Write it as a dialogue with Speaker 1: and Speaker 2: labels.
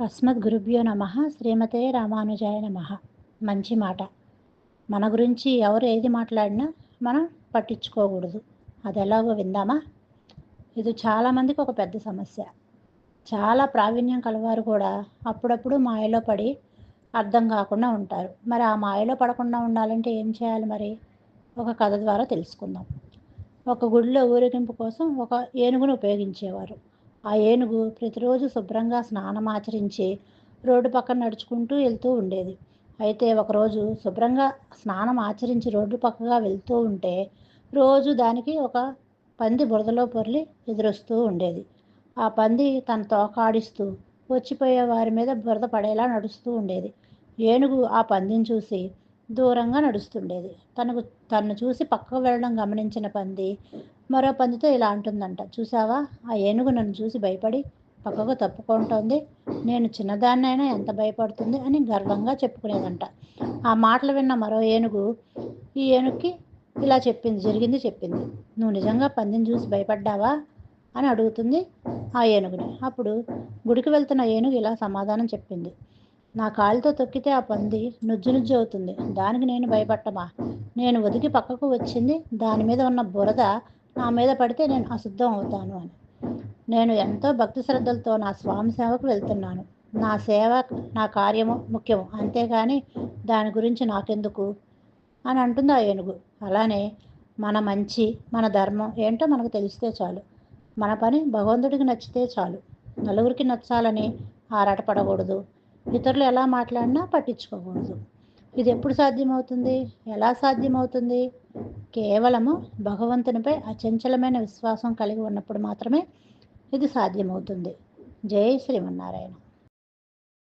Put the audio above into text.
Speaker 1: అస్మద్గురుభ్యో నమః. శ్రీమతే రామానుజాయ నమః. మంచి మాట. మన గురించి ఎవరు ఏది మాట్లాడినా మనం పట్టించుకోకూడదు. అది ఎలాగో విందామా? ఇది చాలామందికి ఒక పెద్ద సమస్య. చాలా ప్రావీణ్యం కలవారు కూడా అప్పుడప్పుడు మాయలో పడి అర్థం కాకుండా ఉంటారు. మరి ఆ మాయలో పడకుండా ఉండాలంటే ఏం చేయాలి మరి? ఒక కథ ద్వారా తెలుసుకుందాం. ఒక గుడిలో ఊరేగింపు కోసం ఒక ఏనుగును ఉపయోగించేవారు. ఆ ఏనుగు ప్రతిరోజు శుభ్రంగా స్నానం ఆచరించి రోడ్డు పక్కన నడుచుకుంటూ వెళ్తూ ఉండేది. అయితే ఒకరోజు శుభ్రంగా స్నానం ఆచరించి రోడ్డు పక్కగా వెళ్తూ ఉంటే రోజు దానికి ఒక పంది బురదలో పొర్లి ఎదురొస్తూ ఉండేది. ఆ పంది తన తోక ఆడిస్తూ వచ్చిపోయే వారి మీద బురద పడేలా నడుస్తూ ఉండేది. ఏనుగు ఆ పందిని చూసి దూరంగా నడుస్తుండేది. తను చూసి పక్కకు వెళ్ళడం గమనించిన పంది మరో పందితో ఇలా అంటుందంట, చూసావా, ఆ ఏనుగు నన్ను చూసి భయపడి పక్కకు తప్పుకుంటోంది. నేను చిన్నదాన్నైనా ఎంత భయపడుతుంది అని గర్వంగా చెప్పుకునేదంట. ఆ మాటలు విన్న మరో ఏనుగు ఈ ఏనుగుకి ఇలా జరిగింది చెప్పింది. నువ్వు నిజంగా పందిని చూసి భయపడ్డావా అని అడుగుతుంది ఆ ఏనుగుని. అప్పుడు గుడికి వెళ్తున్న ఏనుగు ఇలా సమాధానం చెప్పింది. నా కాలితో తొక్కితే ఆ పంది నుజ్జు అవుతుంది. దానికి నేను భయపడటమా? నేను ఒదిగి పక్కకు వచ్చింది దాని మీద ఉన్న బురద నా మీద పడితే నేను అశుద్ధం అవుతాను అని. నేను ఎంతో భక్తి శ్రద్ధలతో నా స్వామి సేవకు వెళ్తున్నాను. నా సేవ, నా కార్యము ముఖ్యము, అంతేగాని దాని గురించి నాకెందుకు అని అంటుంది ఆ ఏనుగు. అలానే మన మంచి, మన ధర్మం ఏంటో మనకు తెలిస్తే చాలు. మన పని భగవంతుడికి నచ్చితే చాలు. నలుగురికి నచ్చాలని ఆరాటపడకూడదు. ఇతరులు ఎలా మాట్లాడినా పట్టించుకోకూడదు. ఇది ఎప్పుడు సాధ్యమవుతుంది? ఎలా సాధ్యమవుతుంది? కేవలము భగవంతునిపై అచంచలమైన విశ్వాసం కలిగి ఉన్నప్పుడు మాత్రమే ఇది సాధ్యమవుతుంది. జై శ్రీమన్నారాయణ.